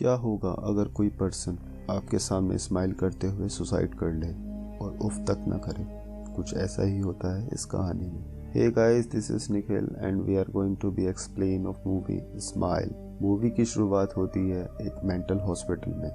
क्या होगा अगर कोई पर्सन आपके सामने स्माइल करते हुए सुसाइड कर ले और उफ तक न करे। कुछ ऐसा ही होता है इस कहानी में। Hey guys, this is Nikhil and we are going to be explain of movie Smile. Movie की शुरुआत होती है एक मेंटल हॉस्पिटल में,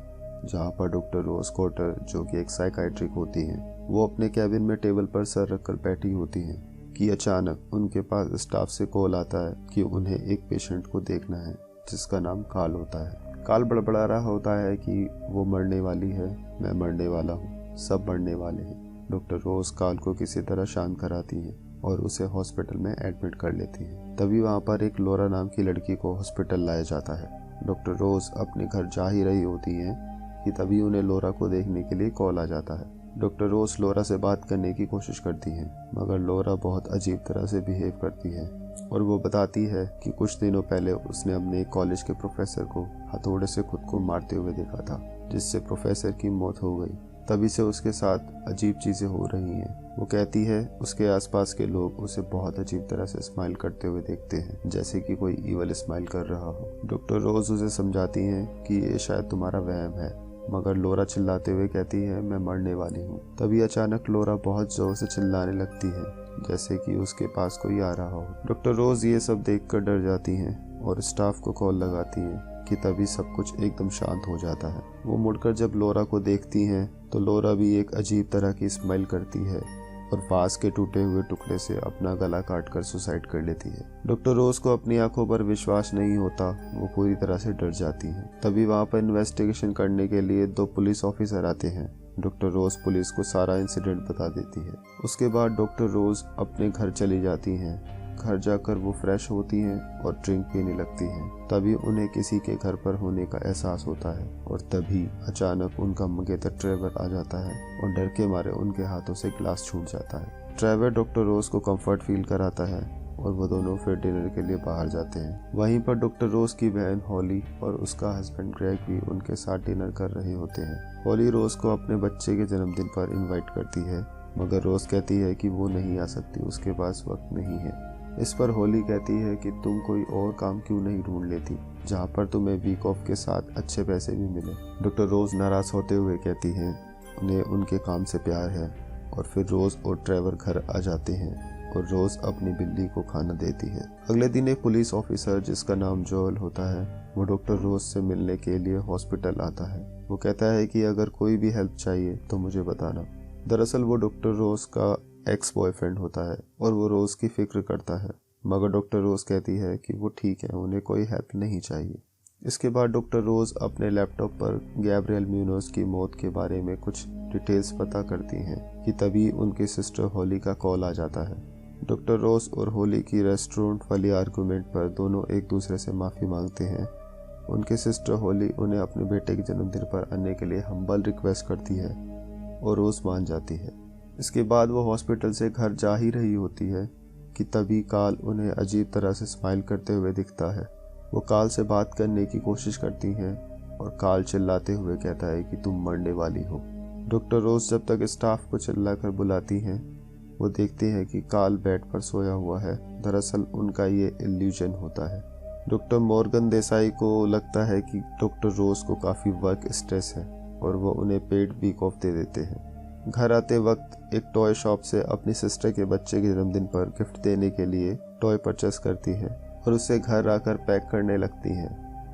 जहाँ पर डॉक्टर रोज कॉर्टर, जो कि एक साइकाइट्रिक होती हैं, वो अपने कैबिन में टेबल पर सर रखकर बैठी होती हैं कि अचानक उनके पास स्टाफ से कॉल आता है कि उन्हें एक पेशेंट को देखना है जिसका नाम काल होता है। काल बड़बड़ा रहा होता है कि वो मरने वाली है, मैं मरने वाला हूँ, सब मरने वाले हैं। डॉक्टर रोज काल को किसी तरह शांत कराती हैं और उसे हॉस्पिटल में एडमिट कर लेती हैं। तभी वहाँ पर एक लोरा नाम की लड़की को हॉस्पिटल लाया जाता है। डॉक्टर रोज अपने घर जा ही रही होती हैं कि तभी उन्हें लोरा को देखने के लिए कॉल आ जाता है। डॉक्टर रोज लोरा से बात करने की कोशिश करती हैं, मगर लोरा बहुत अजीब तरह से बिहेव करती है और वो बताती है कि कुछ दिनों पहले उसने अपने कॉलेज के प्रोफेसर को हथौड़े से खुद को मारते हुए देखा था, जिससे प्रोफेसर की मौत हो गई। तभी से उसके साथ अजीब चीजें हो रही हैं। वो कहती है उसके आसपास के लोग उसे बहुत अजीब तरह से स्माइल करते हुए देखते हैं, जैसे कि कोई ईवल स्माइल कर रहा हो। डॉक्टर रोज उसे समझाती हैं कि ये शायद तुम्हारा वहम है, मगर लोरा चिल्लाते हुए कहती है मैं मरने वाली हूँ। तभी अचानक लोरा बहुत जोर से चिल्लाने लगती है, जैसे कि उसके पास कोई आ रहा हो। डॉक्टर रोज ये सब देखकर डर जाती हैं और स्टाफ को कॉल लगाती हैं कि तभी सब कुछ एकदम शांत हो जाता है। वो मुड़कर जब लोरा को देखती हैं तो लोरा भी एक अजीब तरह की स्माइल करती है और वास के टूटे हुए टुकड़े से अपना गला काटकर सुसाइड कर लेती है। डॉक्टर रोज को अपनी आंखों पर विश्वास नहीं होता, वो पूरी तरह से डर जाती है। तभी वहाँ पर इन्वेस्टिगेशन करने के लिए 2 पुलिस ऑफिसर आते हैं। डॉक्टर रोज पुलिस को सारा इंसिडेंट बता देती है। उसके बाद डॉक्टर रोज अपने घर चली जाती हैं। घर जाकर वो फ्रेश होती हैं और ड्रिंक पीने लगती हैं। तभी उन्हें किसी के घर पर होने का एहसास होता है और तभी अचानक उनका मंगेतर ट्रेवर आ जाता है और डर के मारे उनके हाथों से ग्लास छूट जाता है। ट्रेवर डॉक्टर रोज को कंफर्ट फील कराता है और वो दोनों फिर डिनर के लिए बाहर जाते हैं। वहीं पर डॉक्टर रोज की बहन हॉली और उसका हस्बैंड ग्रेग भी उनके साथ डिनर कर रहे होते हैं। हॉली रोज को अपने बच्चे के जन्मदिन पर इनवाइट करती है, मगर रोज कहती है कि वो नहीं आ सकती, उसके पास वक्त नहीं है। इस पर हॉली कहती है कि तुम कोई और काम क्यों नहीं ढूंढ लेती जहाँ पर तुम्हें वीक ऑफ के साथ अच्छे पैसे भी मिले। डॉक्टर रोज नाराज होते हुए कहती है उन्हें उनके काम से प्यार है और फिर रोज और ट्रेवर घर आ जाते हैं और रोज अपनी बिल्ली को खाना देती है। अगले दिन एक पुलिस ऑफिसर जिसका नाम जोएल होता है, वो डॉक्टर रोज से मिलने के लिए हॉस्पिटल आता है। वो कहता है कि अगर कोई भी हेल्प चाहिए तो मुझे बताना। दरअसल वो डॉक्टर रोज का एक्स बॉयफ्रेंड होता है और वो रोज की फिक्र करता है, मगर डॉक्टर रोज कहती है कि वो ठीक है, उन्हें कोई हेल्प नहीं चाहिए। इसके बाद डॉक्टर रोज अपने लैपटॉप पर गैब्रियल म्यूनोज की मौत के बारे में कुछ डिटेल्स पता करती हैं कि तभी उनकी सिस्टर हॉली का कॉल आ जाता है। डॉक्टर रोज और हॉली की रेस्टोरेंट वाली आर्गूमेंट पर दोनों एक दूसरे से माफ़ी मांगते हैं। उनकी सिस्टर हॉली उन्हें अपने बेटे के जन्मदिन पर आने के लिए हम्बल रिक्वेस्ट करती है और रोज मान जाती है। इसके बाद वो हॉस्पिटल से घर जा ही रही होती है कि तभी काल उन्हें अजीब तरह से स्माइल करते हुए दिखता है। वो काल से बात करने की कोशिश करती हैं और काल चिल्लाते हुए कहता है कि तुम मरने वाली हो। डॉक्टर रोज जब तक स्टाफ को चिल्लाकर बुलाती हैं, वो देखते हैं कि काल बेड पर सोया हुआ है। दरअसल उनका ये इल्यूजन होता है। डॉक्टर मॉर्गन देसाई को लगता है कि डॉक्टर रोज को काफ़ी वर्क स्ट्रेस है और वो उन्हें पेड वीक ऑफ दे देते हैं। घर आते वक्त एक टॉय शॉप से अपनी सिस्टर के बच्चे के जन्मदिन पर गिफ्ट देने के लिए टॉय परचेस करती है और उसे घर आकर पैक करने लगती हैं।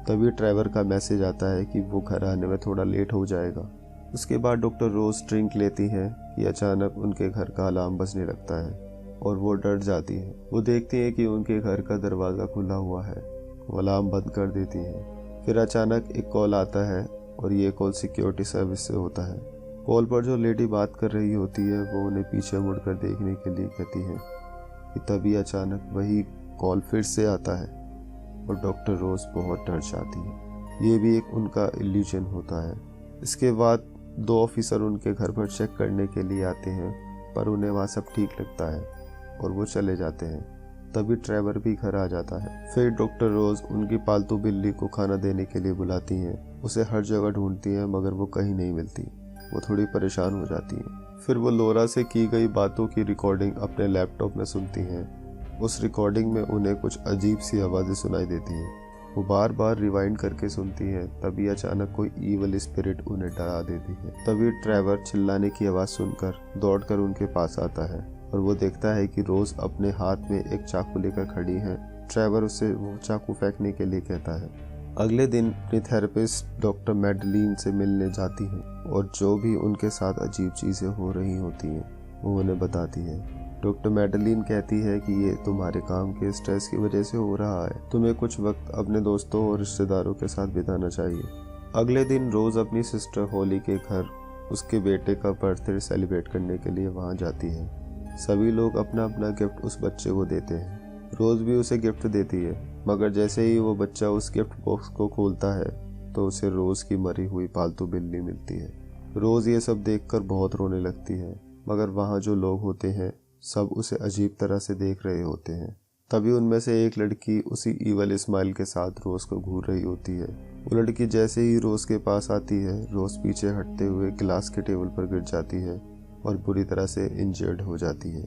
तभी ट्रेवर का मैसेज आता है कि वो घर आने में थोड़ा लेट हो जाएगा। उसके बाद डॉक्टर रोज ड्रिंक लेती हैं कि अचानक उनके घर का अलार्म बजने लगता है और वो डर जाती है। वो देखती है कि उनके घर का दरवाज़ा खुला हुआ है। वो अलार्म बंद कर देती हैं। फिर अचानक एक कॉल आता है और ये कॉल सिक्योरिटी सर्विस से होता है। कॉल पर जो लेडी बात कर रही होती है वो उन्हें पीछे मुड़कर देखने के लिए कहती है कि तभी अचानक वही कॉल फिर से आता है और डॉक्टर रोज बहुत डर जाती है। ये भी एक उनका इल्यूजन होता है। इसके बाद 2 ऑफिसर उनके घर पर चेक करने के लिए आते हैं, पर उन्हें वहाँ सब ठीक लगता है और वो चले जाते हैं। तभी ट्रेवर भी घर आ जाता है। फिर डॉक्टर रोज उनकी पालतू बिल्ली को खाना देने के लिए बुलाती हैं। उसे हर जगह ढूंढती हैं, मगर वो कहीं नहीं मिलती। वो थोड़ी परेशान हो जाती हैं। फिर वो लोरा से की गई बातों की रिकॉर्डिंग अपने लैपटॉप में सुनती हैं। उस रिकॉर्डिंग में उन्हें कुछ अजीब सी आवाज़ें सुनाई देती हैं। वो बार बार रिवाइंड करके सुनती है। तभी अचानक कोई ईवल स्पिरिट उन्हें डरा देती है। तभी ट्रेवर चिल्लाने की आवाज़ सुनकर दौड़कर उनके पास आता है और वो देखता है कि रोज अपने हाथ में एक चाकू लेकर खड़ी है। ट्रेवर उसे वो चाकू फेंकने के लिए कहता है। अगले दिन अपनी थेरेपिस्ट डॉक्टर मैडलीन से मिलने जाती है और जो भी उनके साथ अजीब चीज़ें हो रही होती हैं वो उन्हें बताती है। डॉक्टर मैडलीन कहती है कि ये तुम्हारे काम के स्ट्रेस की वजह से हो रहा है। तुम्हें कुछ वक्त अपने दोस्तों और रिश्तेदारों के साथ बिताना चाहिए। अगले दिन रोज अपनी सिस्टर होली के घर उसके बेटे का बर्थडे सेलिब्रेट करने के लिए वहाँ जाती है। सभी लोग अपना अपना गिफ्ट उस बच्चे को देते हैं। रोज भी उसे गिफ्ट देती है, मगर जैसे ही वो बच्चा उस गिफ्ट बॉक्स को खोलता है तो उसे रोज की मरी हुई पालतू बिल्ली मिलती है। रोज ये सब देखकर बहुत रोने लगती है, मगर वहाँ जो लोग होते हैं सब उसे अजीब तरह से देख रहे होते हैं। तभी उनमें से एक लड़की उसी ईवल स्माइल के साथ रोज को घूर रही होती है। वो लड़की जैसे ही रोज के पास आती है, रोज पीछे हटते हुए गिलास के टेबल पर गिर जाती है और बुरी तरह से इंजर्ड हो जाती है।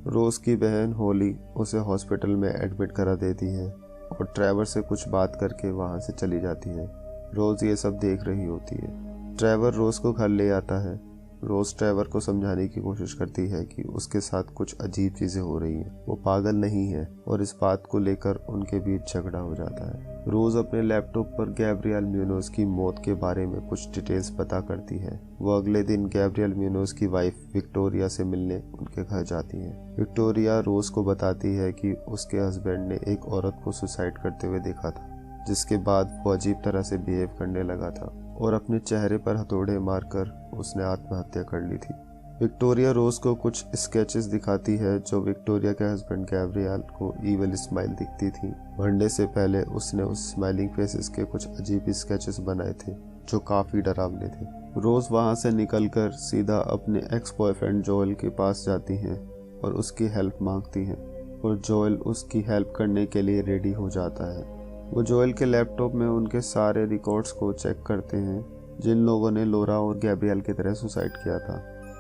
रोज की बहन होली उसे हॉस्पिटल में एडमिट करा देती है और ट्रेवर से कुछ बात करके वहां से चली जाती है। रोज ये सब देख रही होती है। ट्रेवर रोज को घर ले आता है। रोज ट्रेवर को समझाने की कोशिश करती है कि उसके साथ कुछ अजीब चीजें हो रही हैं। वो पागल नहीं है और इस बात को लेकर उनके बीच झगड़ा हो जाता है। रोज अपने लैपटॉप पर गैब्रियल म्यूनोज की मौत के बारे में कुछ डिटेल्स पता करती है। वो अगले दिन गैब्रियल म्यूनोज की वाइफ विक्टोरिया से मिलने उनके घर जाती है। विक्टोरिया रोज को बताती है कि उसके हस्बैंड ने एक औरत को सुसाइड करते हुए देखा था, जिसके बाद वो अजीब तरह से बिहेव करने लगा था और अपने चेहरे पर हथौड़े मारकर उसने आत्महत्या कर ली थी। विक्टोरिया रोज को कुछ स्केचेस दिखाती है जो विक्टोरिया के हस्बैंड गैब्रियल को ईवल स्माइल दिखती थी। मरने से पहले उसने उस स्माइलिंग फेसेस के कुछ अजीब स्केचेस बनाए थे जो काफी डरावने थे। रोज वहां से निकलकर सीधा अपने एक्स बॉयफ्रेंड जोएल के पास जाती है और उसकी हेल्प मांगती है और जोएल उसकी हेल्प करने के लिए रेडी हो जाता है। वो जोएल के लैपटॉप में उनके सारे रिकॉर्ड्स को चेक करते हैं जिन लोगों ने लोरा और गैब्रियल की तरह सुसाइड किया था।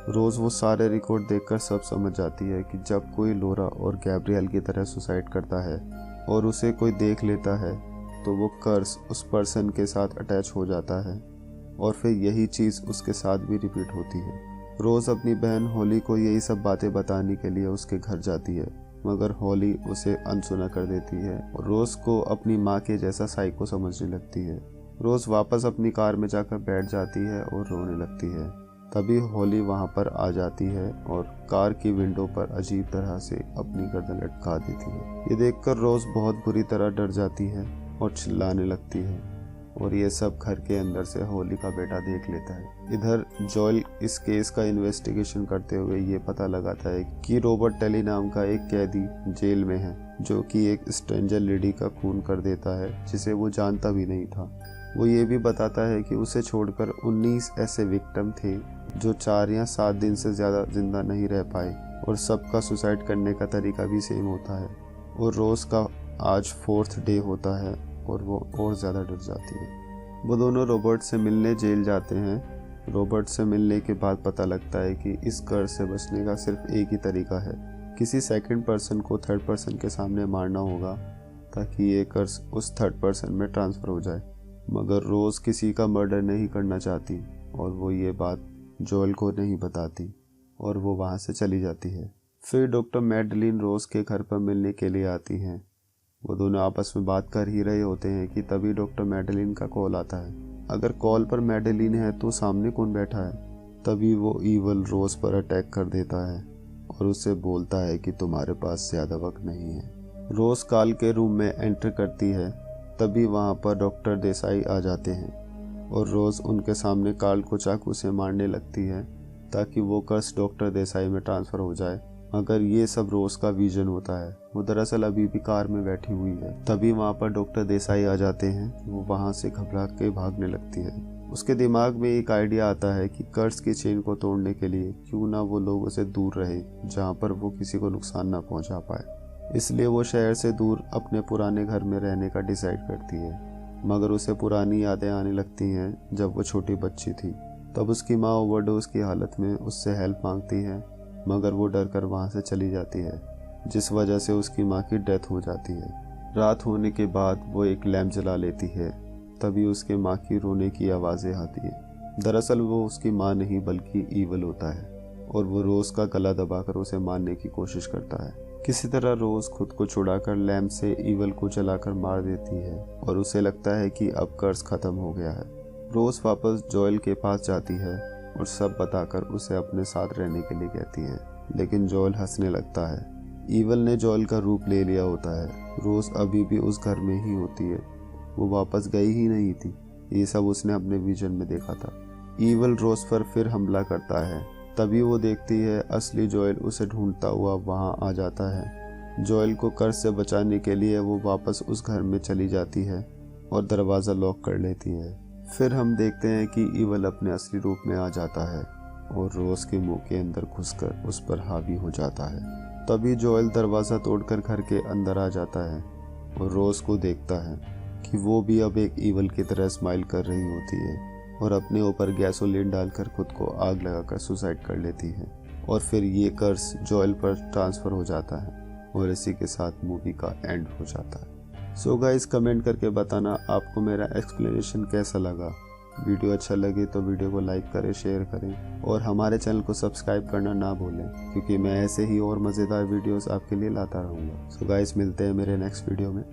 रोज वो सारे रिकॉर्ड देखकर सब समझ जाती है कि जब कोई लोरा और गैब्रियल की तरह सुसाइड करता है और उसे कोई देख लेता है तो वो कर्स उस पर्सन के साथ अटैच हो जाता है और फिर यही चीज़ उसके साथ भी रिपीट होती है। रोज अपनी बहन होली को यही सब बातें बताने के लिए उसके घर जाती है, मगर होली उसे अनसुना कर देती है और रोज को अपनी माँ के जैसा साइको समझने लगती है। रोज वापस अपनी कार में जाकर बैठ जाती है और रोने लगती है। तभी होली वहां पर आ जाती है और कार की विंडो पर अजीब तरह से अपनी गर्दन लटका देती है। ये देखकर रोज बहुत बुरी तरह डर जाती है और चिल्लाने लगती है और ये सब घर के अंदर से होली का बेटा देख लेता है। इधर जोएल इस केस का इन्वेस्टिगेशन करते हुए ये पता लगाता है कि रॉबर्ट टेली नाम का एक कैदी जेल में है जो कि एक स्ट्रेंजर लेडी का खून कर देता है जिसे वो जानता भी नहीं था। वो ये भी बताता है कि उसे छोड़कर 19 ऐसे विक्टिम थे जो 4 या 7 दिन से ज़्यादा जिंदा नहीं रह पाए और सबका सुसाइड करने का तरीका भी सेम होता है। और रोज का आज 4th डे होता है और वो और ज़्यादा डर जाती है। वो दोनों रॉबर्ट से मिलने जेल जाते हैं। रॉबर्ट से मिलने के बाद पता लगता है कि इस कर्ज से बचने का सिर्फ एक ही तरीका है, किसी सेकंड पर्सन को थर्ड पर्सन के सामने मारना होगा ताकि ये कर्ज उस थर्ड पर्सन में ट्रांसफ़र हो जाए। मगर रोज़ किसी का मर्डर नहीं करना चाहती और वो ये बात जोएल को नहीं बताती और वो वहाँ से चली जाती है। फिर डॉक्टर मैडलीन रोज़ के घर पर मिलने के लिए आती हैं। वो दोनों आपस में बात कर ही रहे होते हैं कि तभी डॉक्टर मैडलीन का कॉल आता है। अगर कॉल पर मैडलीन है तो सामने कौन बैठा है? तभी वो ईवल रोज़ पर अटैक कर देता है और उससे बोलता है कि तुम्हारे पास ज़्यादा वक्त नहीं है। रोज़ काल के रूम में एंटर करती है। तभी वहाँ पर डॉक्टर देसाई आ जाते हैं और रोज़ उनके सामने कार्ल को चाकू से मारने लगती है ताकि वो कर्स डॉक्टर देसाई में ट्रांसफ़र हो जाए। मगर ये सब रोज़ का विजन होता है। वो दरअसल अभी भी कार में बैठी हुई है। तभी वहाँ पर डॉक्टर देसाई आ जाते हैं। वो वहाँ से घबरा के भागने लगती है। उसके दिमाग में एक आइडिया आता है कि कर्स की चेन को तोड़ने के लिए क्यों ना वो लोगों से दूर रहे जहाँ पर वो किसी को नुकसान ना पहुँचा पाए। इसलिए वो शहर से दूर अपने पुराने घर में रहने का डिसाइड करती है। मगर उसे पुरानी यादें आने लगती हैं जब वो छोटी बच्ची थी। तब उसकी माँ ओवरडोज की हालत में उससे हेल्प मांगती है, मगर वो डर कर वहाँ से चली जाती है, जिस वजह से उसकी माँ की डेथ हो जाती है। रात होने के बाद वो एक लैंप जला लेती है। तभी उसके माँ की रोने की आवाज़ें आती हैं। दरअसल वो उसकी माँ नहीं बल्कि ईवल होता है और वो रोज़ का गला दबाकर उसे मारने की कोशिश करता है। किसी तरह रोज़ खुद को छुड़ाकर लैंप से ईवल को जलाकर मार देती है और उसे लगता है कि अब कर्ज खत्म हो गया है। रोज़ वापस जोएल के पास जाती है और सब बताकर उसे अपने साथ रहने के लिए कहती है, लेकिन जोएल हंसने लगता है। ईवल ने जोएल का रूप ले लिया होता है। रोज़ अभी भी उस घर में ही होती है, वो वापस गई ही नहीं थी। ये सब उसने अपने विजन में देखा था। ईवल रोज़ पर फिर हमला करता है। तभी वो देखती है असली जोएल उसे ढूंढता हुआ वहाँ आ जाता है। जोएल को कर्ज से बचाने के लिए वो वापस उस घर में चली जाती है और दरवाज़ा लॉक कर लेती है। फिर हम देखते हैं कि ईवल अपने असली रूप में आ जाता है और रोज़ के मुंह के अंदर घुसकर उस पर हावी हो जाता है। तभी जोएल दरवाज़ा तोड़कर घर के अंदर आ जाता है और रोज़ को देखता है कि वो भी अब एक ईवल की तरह स्माइल कर रही होती है और अपने ऊपर गैसोलीन डालकर खुद को आग लगाकर सुसाइड कर लेती है। और फिर ये कर्ज जोएल पर ट्रांसफ़र हो जाता है और इसी के साथ मूवी का एंड हो जाता है। सो गाइस, कमेंट करके बताना आपको मेरा एक्सप्लेनेशन कैसा लगा। वीडियो अच्छा लगे तो वीडियो को लाइक करें, शेयर करें और हमारे चैनल को सब्सक्राइब करना ना भूलें, क्योंकि मैं ऐसे ही और मज़ेदार वीडियोस आपके लिए लाता रहूँगा। सो गाइस, मिलते हैं मेरे नेक्स्ट वीडियो में।